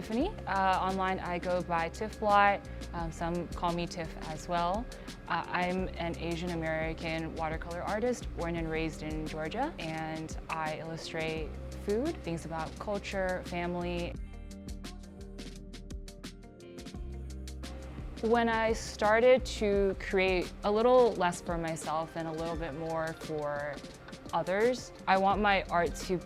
Tiffany. Online I go by TiffBlot. Some call me Tiff as well. I'm an Asian American watercolor artist born and raised in Georgia, and I illustrate food, things about culture, family. When I started to create a little less for myself and a little bit more for others, I want my art to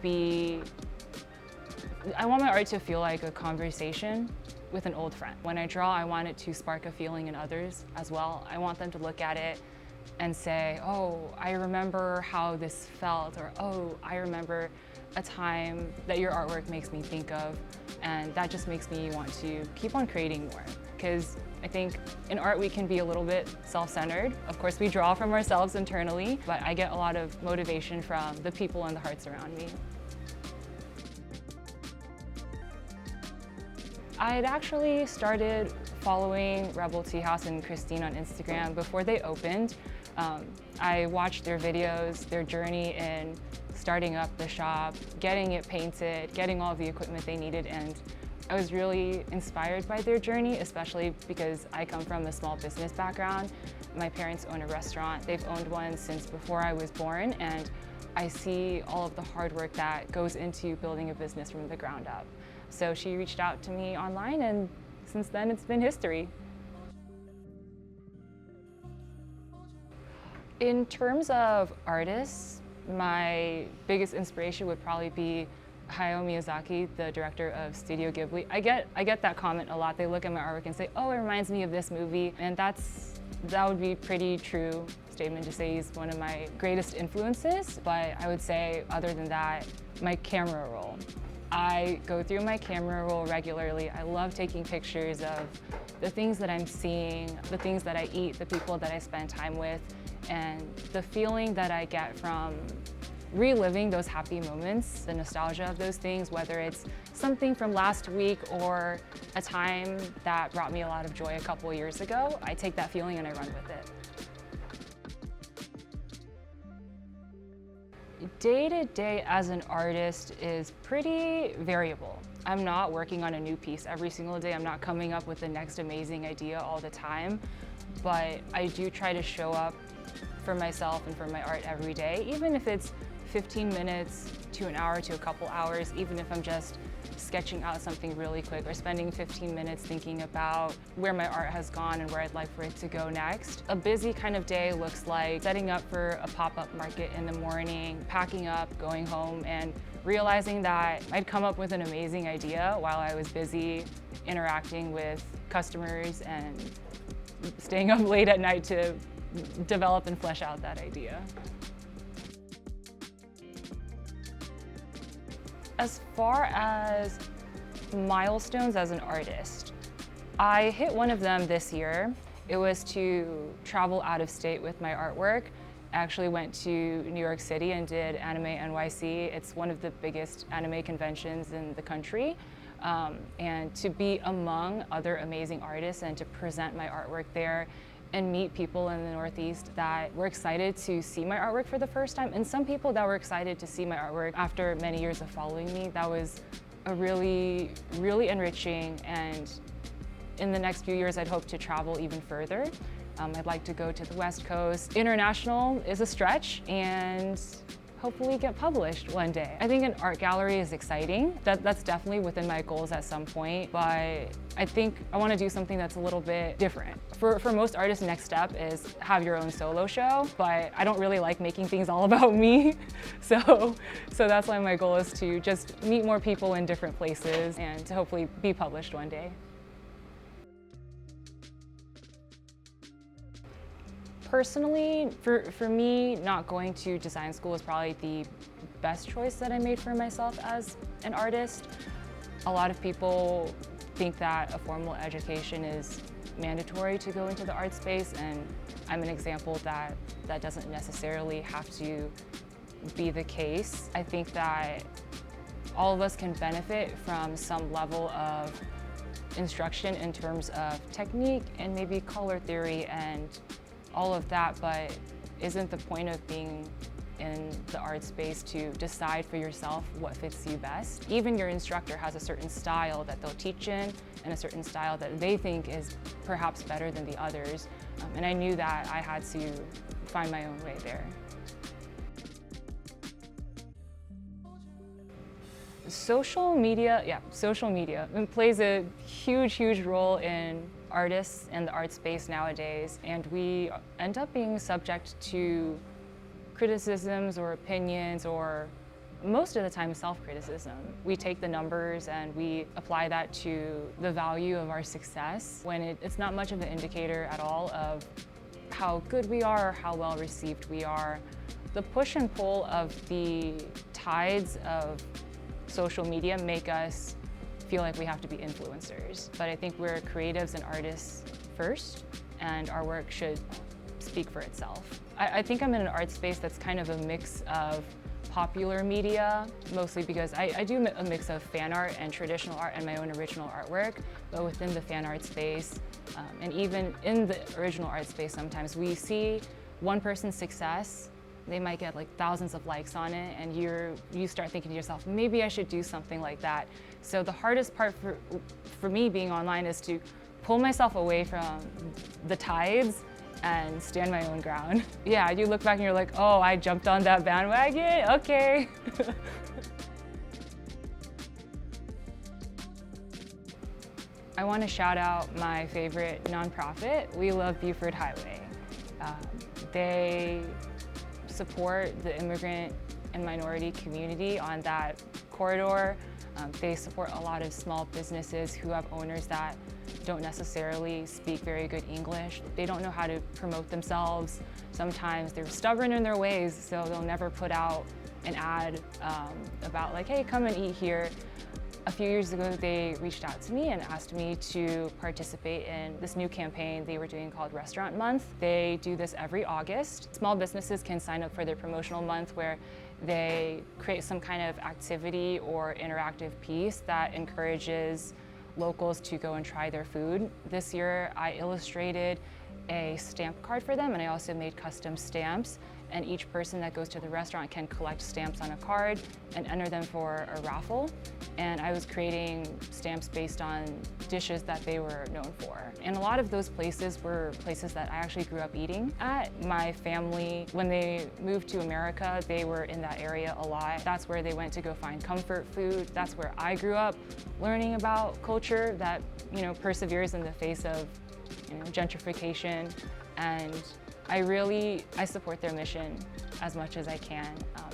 feel like a conversation with an old friend. When I draw, I want it to spark a feeling in others as well. I want them to look at it and say, oh, I remember how this felt, or oh, I remember a time that your artwork makes me think of, and that just makes me want to keep on creating more. Because I think in art we can be a little bit self-centered. Of course, we draw from ourselves internally, but I get a lot of motivation from the people and the hearts around me. I had actually started following Rebel Tea House and Christine on Instagram before they opened. I watched their videos, their journey in starting up the shop, getting it painted, getting all the equipment they needed, and I was really inspired by their journey, especially because I come from a small business background. My parents own a restaurant. They've owned one since before I was born, and I see all of the hard work that goes into building a business from the ground up. So she reached out to me online, and since then it's been history. In terms of artists, my biggest inspiration would probably be Hayao Miyazaki, the director of Studio Ghibli. I get that comment a lot. They look at my artwork and say, oh, it reminds me of this movie. And that would be a pretty true statement to say he's one of my greatest influences. But I would say, other than that, my camera roll. I go through my camera roll regularly. I love taking pictures of the things that I'm seeing, the things that I eat, the people that I spend time with, and the feeling that I get from reliving those happy moments, the nostalgia of those things, whether it's something from last week or a time that brought me a lot of joy a couple years ago. I take that feeling and I run with it. Day-to-day as an artist is pretty variable. I'm not working on a new piece every single day. I'm not coming up with the next amazing idea all the time, but I do try to show up for myself and for my art every day, even if it's 15 minutes to an hour to a couple hours, even if I'm just sketching out something really quick or spending 15 minutes thinking about where my art has gone and where I'd like for it to go next. A busy kind of day looks like setting up for a pop-up market in the morning, packing up, going home, and realizing that I'd come up with an amazing idea while I was busy interacting with customers and staying up late at night to develop and flesh out that idea. As far as milestones as an artist, I hit one of them this year. It was to travel out of state with my artwork. I actually went to New York City and did Anime NYC. It's one of the biggest anime conventions in the country. And to be among other amazing artists and to present my artwork there and meet people in the Northeast that were excited to see my artwork for the first time, and some people that were excited to see my artwork after many years of following me. That was a really, really enriching, and in the next few years I'd hope to travel even further. I'd like to go to the West Coast. International is a stretch, and hopefully get published one day. I think an art gallery is exciting. That's definitely within my goals at some point, but I think I want to do something that's a little bit different. For most artists, next step is have your own solo show, but I don't really like making things all about me. So that's why my goal is to just meet more people in different places and to hopefully be published one day. Personally, for me, not going to design school is probably the best choice that I made for myself as an artist. A lot of people think that a formal education is mandatory to go into the art space, and I'm an example that doesn't necessarily have to be the case. I think that all of us can benefit from some level of instruction in terms of technique and maybe color theory and all of that, but isn't the point of being in the art space to decide for yourself what fits you best. Even your instructor has a certain style that they'll teach in and a certain style that they think is perhaps better than the others. And I knew that I had to find my own way there. Social media it plays a huge role in artists and the art space nowadays, and we end up being subject to criticisms or opinions, or most of the time self-criticism. We take the numbers and we apply that to the value of our success when it's not much of an indicator at all of how good we are or how well received we are. The push and pull of the tides of social media make us feel like we have to be influencers. But I think we're creatives and artists first, and our work should speak for itself. I think I'm in an art space that's kind of a mix of popular media, mostly because I do a mix of fan art and traditional art and my own original artwork, but within the fan art space, and even in the original art space, sometimes we see one person's success. They might get like thousands of likes on it, and you start thinking to yourself, maybe I should do something like that. So the hardest part for me being online is to pull myself away from the tides and stand my own ground. Yeah, you look back and you're like, oh, I jumped on that bandwagon, okay. I want to shout out my favorite nonprofit, We Love Buford Highway. They support the immigrant and minority community on that corridor. They support a lot of small businesses who have owners that don't necessarily speak very good English. They don't know how to promote themselves. Sometimes they're stubborn in their ways, so they'll never put out an ad about like, hey, come and eat here. A few years ago, they reached out to me and asked me to participate in this new campaign they were doing called Restaurant Month. They do this every August. Small businesses can sign up for their promotional month where they create some kind of activity or interactive piece that encourages locals to go and try their food. This year, I illustrated a stamp card for them, and I also made custom stamps. And each person that goes to the restaurant can collect stamps on a card and enter them for a raffle. And I was creating stamps based on dishes that they were known for. And a lot of those places were places that I actually grew up eating at. My family, when they moved to America, they were in that area a lot. That's where they went to go find comfort food. That's where I grew up learning about culture that, perseveres in the face of, gentrification. And I support their mission as much as I can.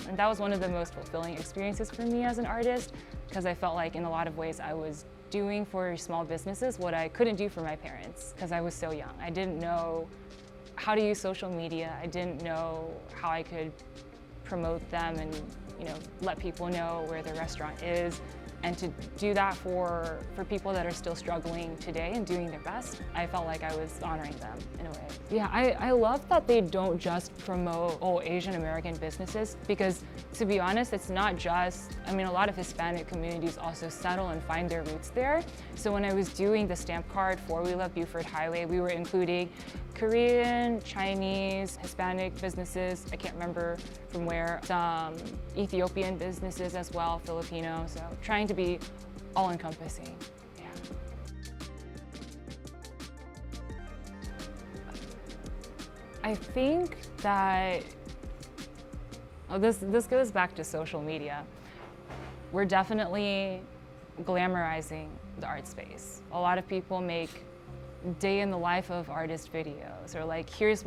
And that was one of the most fulfilling experiences for me as an artist, because I felt like in a lot of ways I was doing for small businesses what I couldn't do for my parents because I was so young. I didn't know how to use social media. I didn't know how I could promote them and let people know where the restaurant is. And to do that for people that are still struggling today and doing their best, I felt like I was honoring them in a way. Yeah, I love that they don't just promote Asian American businesses, because to be honest, it's not just, a lot of Hispanic communities also settle and find their roots there. So when I was doing the stamp card for We Love Buford Highway, we were including Korean, Chinese, Hispanic businesses, I can't remember from where, some Ethiopian businesses as well, Filipino, so trying to be all-encompassing. Yeah. I think that, this goes back to social media. We're definitely glamorizing the art space. A lot of people make day in the life of artist videos, or like here's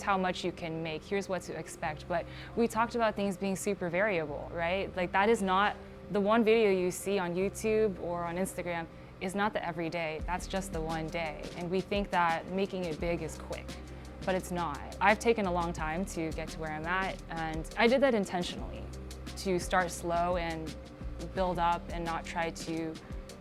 how much you can make, here's what to expect. But we talked about things being super variable, right? Like that is not the one video you see on YouTube or on Instagram is not the everyday. That's just the one day. And we think that making it big is quick, but it's not. I've taken a long time to get to where I'm at, and I did that intentionally, to start slow and build up and not try to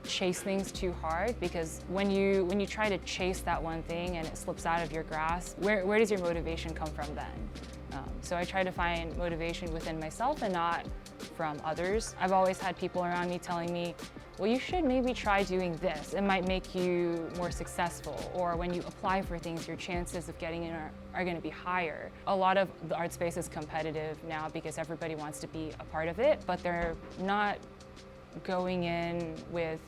chase things too hard, because when you try to chase that one thing and it slips out of your grasp, where does your motivation come from then? So I try to find motivation within myself and not from others. I've always had people around me telling me, well, you should maybe try doing this. It might make you more successful. Or when you apply for things, your chances of getting in are going to be higher. A lot of the art space is competitive now because everybody wants to be a part of it, but they're not going in with,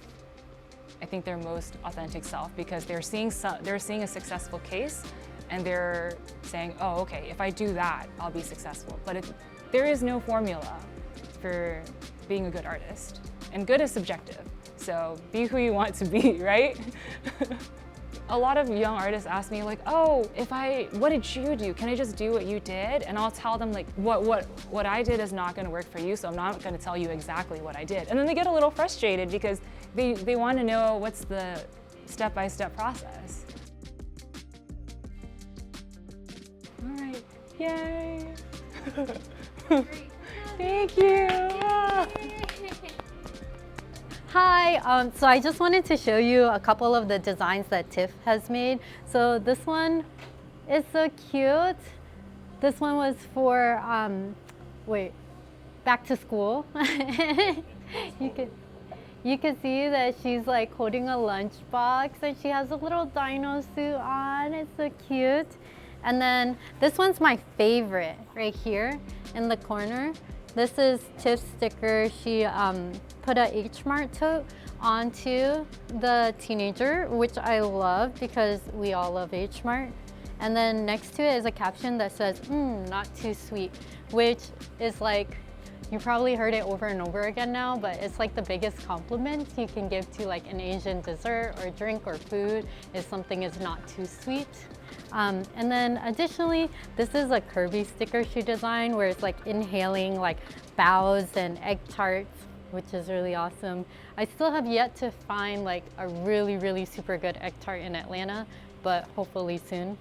I think, their most authentic self, because they're seeing a successful case and they're saying, oh, okay, if I do that, I'll be successful. But there is no formula for being a good artist. And good is subjective, so be who you want to be, right? A lot of young artists ask me like, oh, what did you do? Can I just do what you did? And I'll tell them like, what I did is not gonna work for you, so I'm not gonna tell you exactly what I did. And then they get a little frustrated because they want to know what's the step-by-step process. All right, yay. Thank you. Hi, so I just wanted to show you a couple of the designs that Tiff has made. So this one is so cute. This one was for, back to school. You can see that she's like holding a lunchbox and she has a little dino suit on. It's so cute. And then this one's my favorite right here in the corner. This is Tiff's sticker. She put a H Mart tote onto the teenager, which I love because we all love H Mart. And then next to it is a caption that says, not too sweet, which is like, you probably heard it over and over again now, but it's like the biggest compliment you can give to like an Asian dessert or drink or food is something is not too sweet. And then additionally, this is a Kirby sticker she designed where it's like inhaling like bows and egg tarts, which is really awesome. I still have yet to find like a really, really super good egg tart in Atlanta, but hopefully soon.